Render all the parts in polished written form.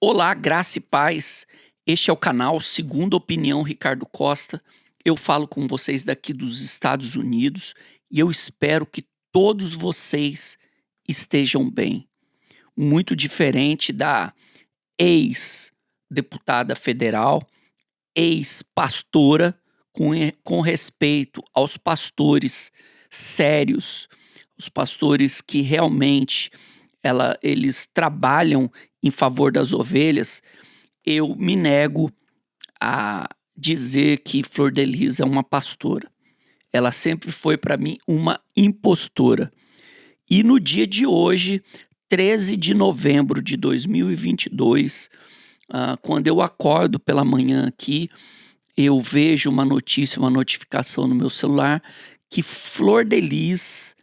Olá, graça e paz. Este é o canal Segunda Opinião Ricardo Costa. Eu falo com vocês daqui dos Estados Unidos e eu espero que todos vocês estejam bem. Muito diferente da ex-deputada federal, ex-pastora, com respeito aos pastores sérios, os pastores que realmente eles trabalham em favor das ovelhas. Eu me nego a dizer que Flor de Lis é uma pastora. Ela sempre foi para mim uma impostora. E no dia de hoje, 13 de novembro de 2022, quando eu acordo pela manhã aqui, eu vejo uma notícia, uma notificação no meu celular que Flor de Lis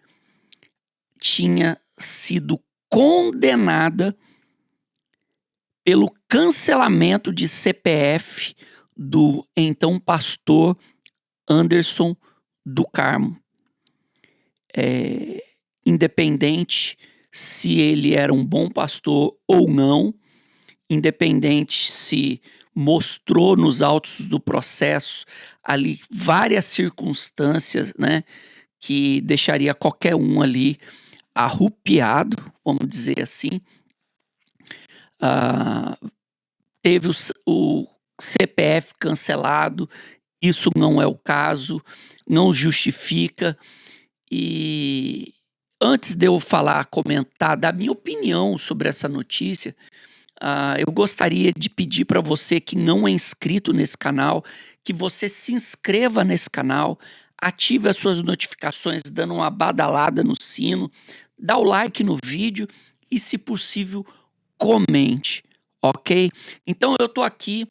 tinha sido condenada pelo cancelamento de CPF do então pastor Anderson do Carmo. Independente se ele era um bom pastor ou não, independente se mostrou nos autos do processo ali várias circunstâncias, né, que deixaria qualquer um ali arrupiado, vamos dizer assim. Teve o CPF cancelado, isso não é o caso, não justifica. E antes de eu comentar da minha opinião sobre essa notícia, eu gostaria de pedir para você que não é inscrito nesse canal, que você se inscreva nesse canal, ative as suas notificações dando uma badalada no sino, dá o like no vídeo e, se possível, comente, ok? Então eu tô aqui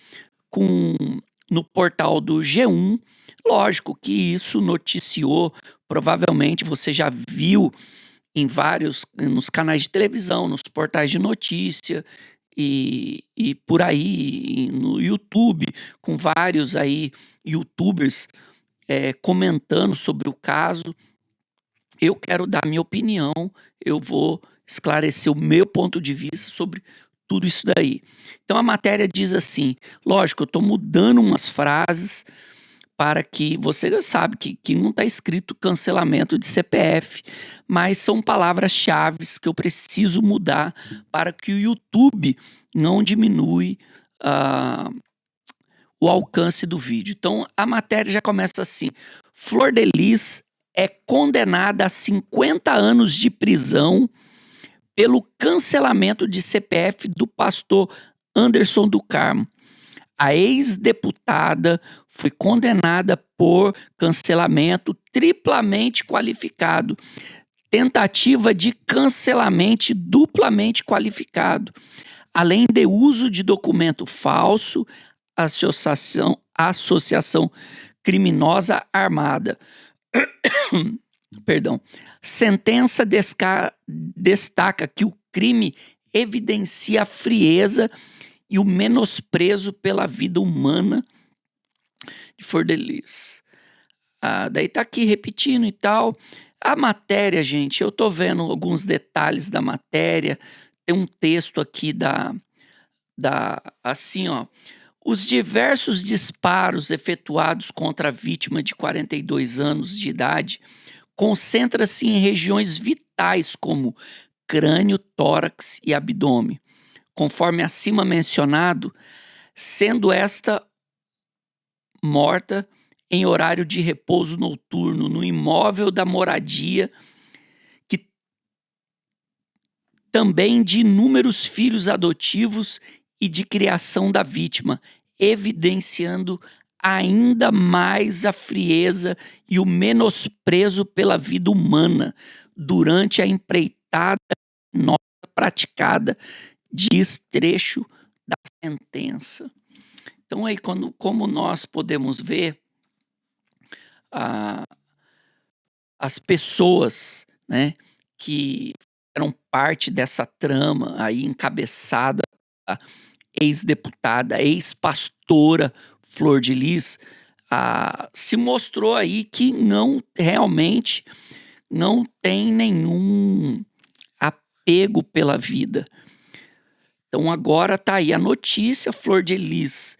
no portal do G1, lógico que isso noticiou, provavelmente você já viu nos canais de televisão, nos portais de notícia e por aí no YouTube, com vários aí youtubers comentando sobre o caso. Eu quero dar minha opinião, eu vou esclarecer o meu ponto de vista sobre tudo isso daí. Então a matéria diz assim, lógico, eu estou mudando umas frases para que você sabe que não está escrito cancelamento de CPF, mas são palavras-chave que eu preciso mudar para que o YouTube não diminui o alcance do vídeo. Então a matéria já começa assim: Flor de Lis é condenada a 50 anos de prisão pelo cancelamento de CPF do pastor Anderson do Carmo. A ex-deputada foi condenada por cancelamento triplamente qualificado, tentativa de cancelamento duplamente qualificado, além de uso de documento falso, associação criminosa armada. Perdão. Sentença destaca que o crime evidencia a frieza e o menosprezo pela vida humana de Flor de Lis. Daí tá aqui repetindo e tal. A matéria, gente, eu tô vendo alguns detalhes da matéria. Tem um texto aqui assim, ó. Os diversos disparos efetuados contra a vítima de 42 anos de idade concentra-se em regiões vitais como crânio, tórax e abdômen, conforme acima mencionado, sendo esta morta em horário de repouso noturno no imóvel da moradia, que também de inúmeros filhos adotivos e de criação da vítima, evidenciando ainda mais a frieza e o menosprezo pela vida humana durante a empreitada nossa praticada, diz trecho da sentença. Então aí, como nós podemos ver, as pessoas, né, que eram parte dessa trama aí encabeçada a ex-deputada, ex-pastora Flor de Lis, se mostrou aí que realmente não tem nenhum apego pela vida. Então agora tá aí a notícia, Flor de Lis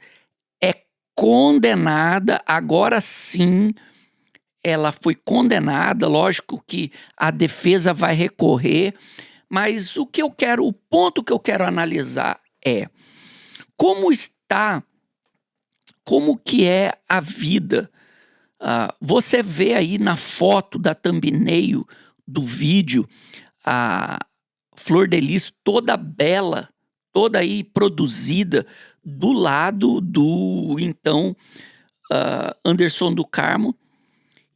é condenada, agora sim ela foi condenada, lógico que a defesa vai recorrer, mas o ponto que eu quero analisar é como está, como que é a vida. Você vê aí na foto da thumbnail do vídeo a Flor de Lis toda bela, toda aí produzida do lado do então Anderson do Carmo.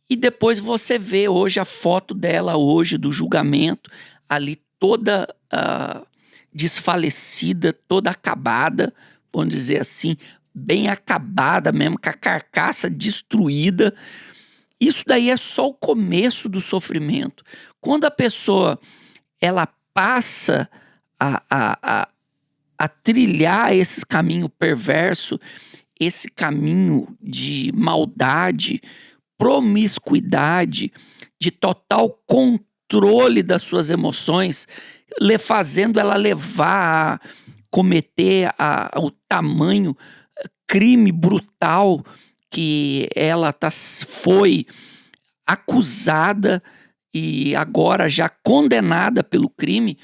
E depois você vê hoje a foto dela hoje do julgamento, ali toda desfalecida, toda acabada, vamos dizer assim, bem acabada mesmo, com a carcaça destruída. Isso daí é só o começo do sofrimento. Quando a pessoa ela passa a trilhar esse caminho perverso, esse caminho de maldade, promiscuidade, de total controle das suas emoções, fazendo ela levar a cometer o tamanho crime brutal que ela foi acusada e agora já condenada pelo crime.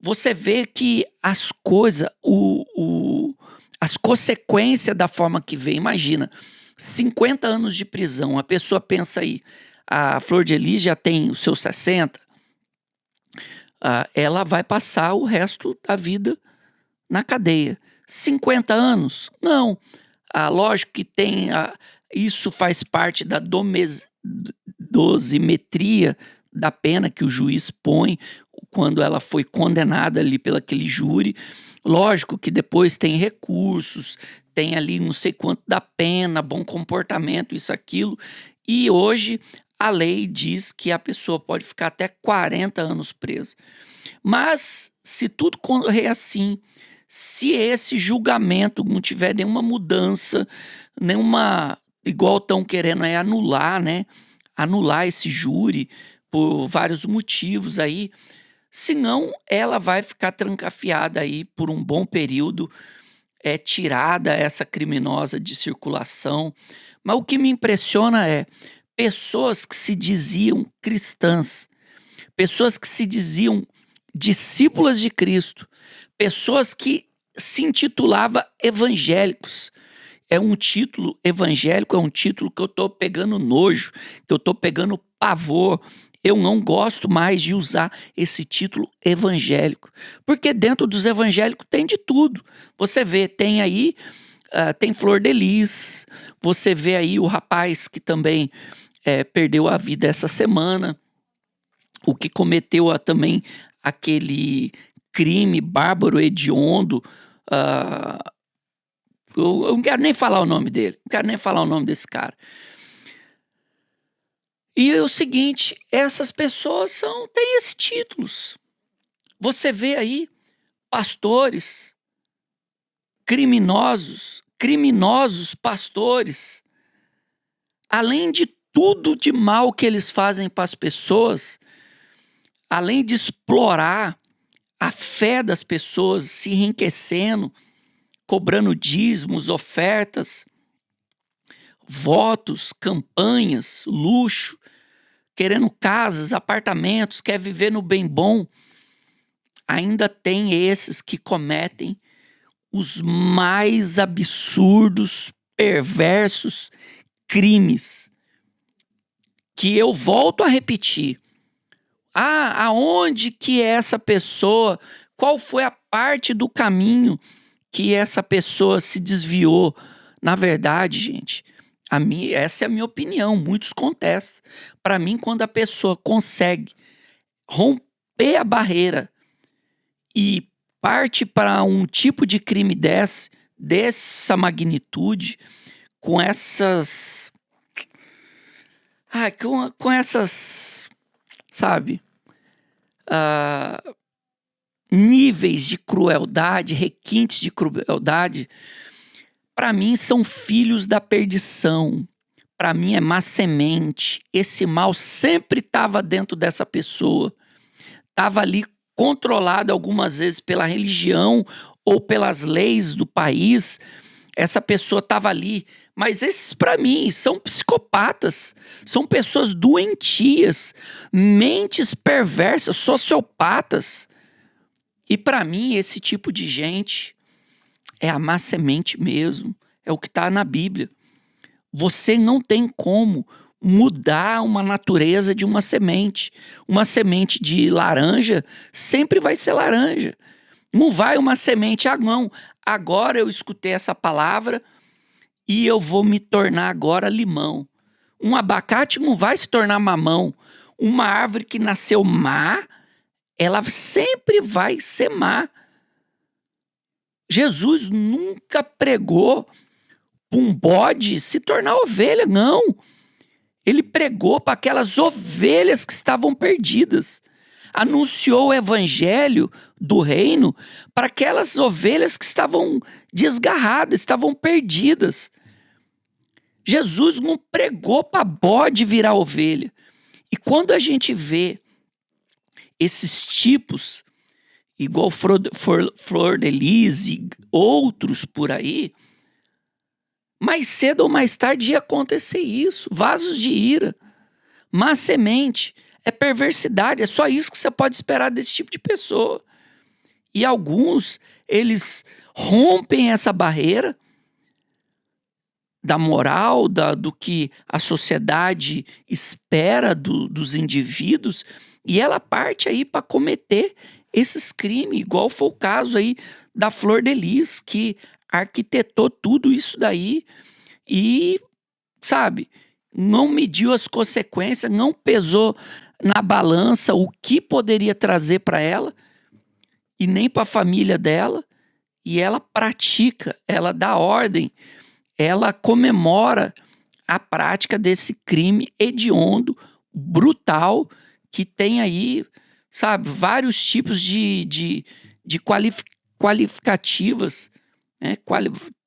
Você vê que as coisas, as consequências da forma que vem, imagina, 50 anos de prisão, a pessoa pensa aí, a Flor de Lis já tem os seus 60, ela vai passar o resto da vida na cadeia. 50 anos? Não. Lógico que tem, isso faz parte da dosimetria da pena que o juiz põe quando ela foi condenada ali pelo aquele júri. Lógico que depois tem recursos, tem ali não sei quanto da pena, bom comportamento, isso, aquilo. E hoje a lei diz que a pessoa pode ficar até 40 anos presa. Mas se tudo correr assim, se esse julgamento não tiver nenhuma mudança, igual estão querendo anular, né? Anular esse júri por vários motivos aí, senão ela vai ficar trancafiada aí por um bom período, tirada essa criminosa de circulação. Mas o que me impressiona é pessoas que se diziam cristãs, pessoas que se diziam discípulas de Cristo, pessoas que se intitulavam evangélicos. É um título evangélico, é um título que eu estou pegando nojo, que eu estou pegando pavor. Eu não gosto mais de usar esse título evangélico, porque dentro dos evangélicos tem de tudo. Você vê, tem aí, tem Flor de Lis, você vê aí o rapaz que também perdeu a vida essa semana, o que cometeu também aquele crime bárbaro, hediondo. Eu não quero nem falar o nome dele, não quero nem falar o nome desse cara. E é o seguinte, essas pessoas têm esses títulos. Você vê aí pastores, criminosos pastores, além de tudo de mal que eles fazem para as pessoas, além de explorar a fé das pessoas, se enriquecendo, cobrando dízimos, ofertas, votos, campanhas, luxo, querendo casas, apartamentos, quer viver no bem bom, ainda tem esses que cometem os mais absurdos, perversos crimes, que eu volto a repetir. Aonde que essa pessoa, qual foi a parte do caminho que essa pessoa se desviou? Na verdade, gente, essa é a minha opinião, muitos contestam. Para mim, quando a pessoa consegue romper a barreira e parte para um tipo de crime dessa magnitude, com essas... com essas, sabe, níveis de crueldade, requintes de crueldade, para mim são filhos da perdição. Para mim é má semente. Esse mal sempre estava dentro dessa pessoa. Estava ali controlado algumas vezes pela religião ou pelas leis do país. Essa pessoa estava ali, mas esses para mim são psicopatas, são pessoas doentias, mentes perversas, sociopatas. E para mim esse tipo de gente é a má semente mesmo, é o que está na Bíblia. Você não tem como mudar uma natureza de uma semente. Uma semente de laranja sempre vai ser laranja. Não vai uma semente, não, agora eu escutei essa palavra e eu vou me tornar agora limão. Um abacate não vai se tornar mamão. Uma árvore que nasceu má, ela sempre vai ser má. Jesus nunca pregou para um bode se tornar ovelha, não. Ele pregou para aquelas ovelhas que estavam perdidas. Anunciou o evangelho do reino para aquelas ovelhas que estavam desgarradas, estavam perdidas. Jesus não pregou para bode virar ovelha. E quando a gente vê esses tipos, igual Flor de Lis e outros por aí, mais cedo ou mais tarde ia acontecer isso. Vasos de ira, má semente, é perversidade, é só isso que você pode esperar desse tipo de pessoa. E alguns, eles rompem essa barreira da moral, do que a sociedade espera dos indivíduos, e ela parte aí para cometer esses crimes, igual foi o caso aí da Flor de Lis, que arquitetou tudo isso daí e, sabe, não mediu as consequências, não pesou na balança o que poderia trazer para ela e nem para a família dela, e ela pratica, ela dá ordem, ela comemora a prática desse crime hediondo, brutal, que tem aí, sabe, vários tipos de qualificativas, né?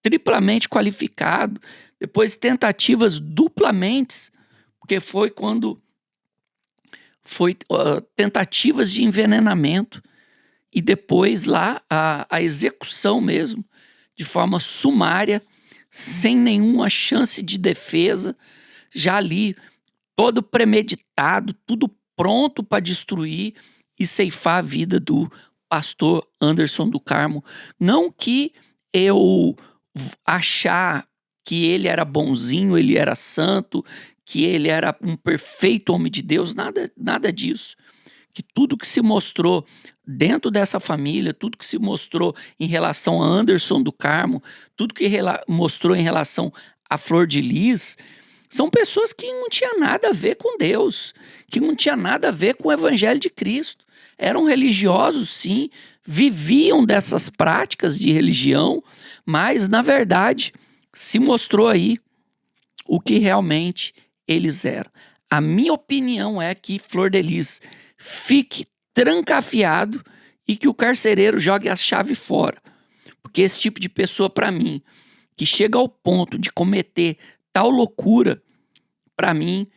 Triplamente qualificado, depois tentativas duplamente, porque foi quando foi tentativas de envenenamento e depois lá a execução mesmo, de forma sumária, sem nenhuma chance de defesa, já ali todo premeditado, tudo pronto para destruir e ceifar a vida do pastor Anderson do Carmo. Não que eu achar que ele era bonzinho, ele era santo, que ele era um perfeito homem de Deus, nada disso. Que tudo que se mostrou dentro dessa família, tudo que se mostrou em relação a Anderson do Carmo, tudo que mostrou em relação a Flor de Lis, são pessoas que não tinham nada a ver com Deus, que não tinham nada a ver com o Evangelho de Cristo. Eram religiosos, sim, viviam dessas práticas de religião, mas, na verdade, se mostrou aí o que realmente eles eram. A minha opinião é que Flor de Lis fique trancafiado e que o carcereiro jogue a chave fora. Porque esse tipo de pessoa, para mim, que chega ao ponto de cometer tal loucura, para mim,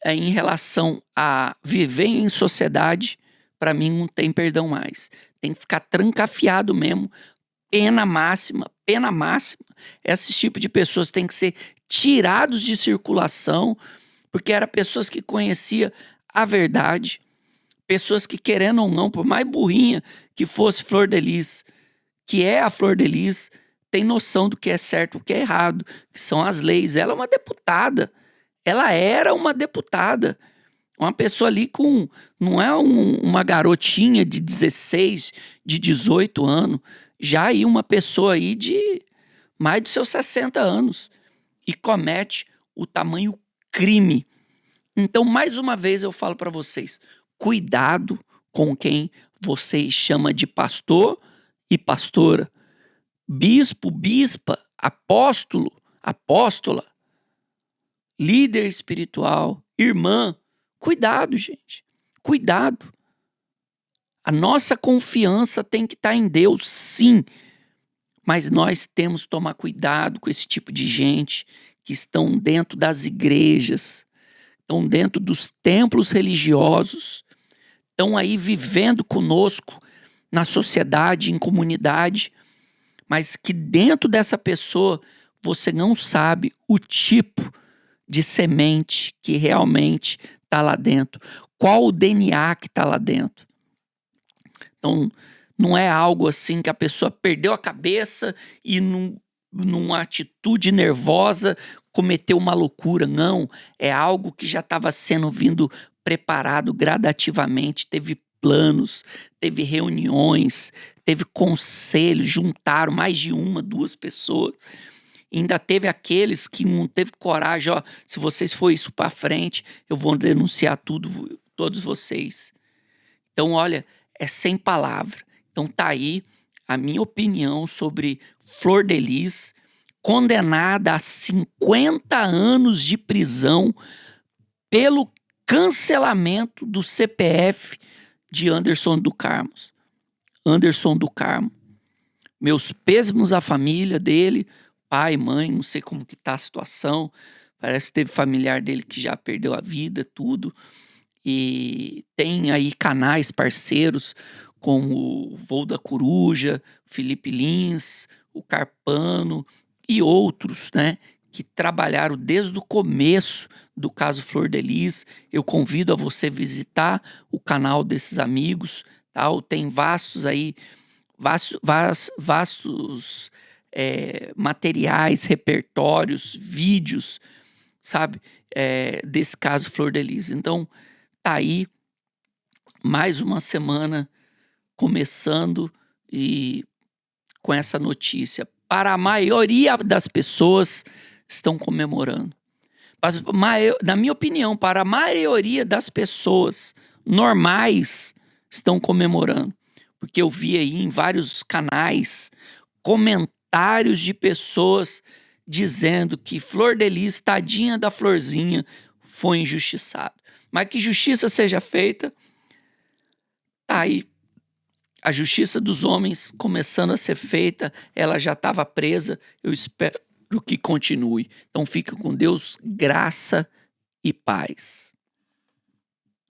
em relação a viver em sociedade, para mim não tem perdão mais. Tem que ficar trancafiado mesmo, pena máxima, pena máxima. Esses tipos de pessoas têm que ser tirados de circulação, porque eram pessoas que conheciam a verdade, pessoas que, querendo ou não, por mais burrinha que fosse Flor de Lis, que é a Flor de Lis, tem noção do que é certo e o que é errado, que são as leis. Ela é uma deputada, ela era uma deputada, uma pessoa ali com, não é uma garotinha de 16, de 18 anos, já aí uma pessoa aí de mais de seus 60 anos e comete o tamanho crime. Então, mais uma vez eu falo para vocês, cuidado com quem vocês chamam de pastor e pastora, bispo, bispa, apóstolo, apóstola, líder espiritual, irmã. Cuidado, gente, cuidado. A nossa confiança tem que estar em Deus, sim, mas nós temos que tomar cuidado com esse tipo de gente que estão dentro das igrejas, estão dentro dos templos religiosos, estão aí vivendo conosco na sociedade, em comunidade, mas que dentro dessa pessoa você não sabe o tipo de semente que realmente está lá dentro, qual o DNA que está lá dentro. Então, não é algo assim que a pessoa perdeu a cabeça e numa atitude nervosa cometeu uma loucura. Não, é algo que já estava sendo vindo preparado gradativamente, teve planos, teve reuniões, teve conselhos, juntaram mais de uma, duas pessoas. Ainda teve aqueles que não teve coragem, ó, se vocês for isso para frente, eu vou denunciar tudo, todos vocês. Então, olha, é sem palavra. Então tá aí a minha opinião sobre Flor de Lis, condenada a 50 anos de prisão pelo cancelamento do CPF de Anderson do Carmo. Anderson do Carmo. Meus pêsames à família dele, pai, mãe, não sei como que tá a situação. Parece que teve familiar dele que já perdeu a vida, tudo. E tem aí canais parceiros como o Voo da Coruja, Felipe Lins, o Carpano e outros, né, que trabalharam desde o começo do caso Flor de Lis. Eu convido a você visitar o canal desses amigos, tá? Tem vastos aí, vastos materiais, repertórios, vídeos, sabe, desse caso Flor de Lis. Então, tá aí mais uma semana começando e com essa notícia. Para a maioria das pessoas estão comemorando. Mas, na minha opinião, para a maioria das pessoas normais estão comemorando. Porque eu vi aí em vários canais comentários de pessoas dizendo que Flor de Lis, tadinha da Florzinha, foi injustiçada. Mas que justiça seja feita, tá aí. A justiça dos homens começando a ser feita, ela já estava presa, eu espero que continue. Então fica com Deus, graça e paz.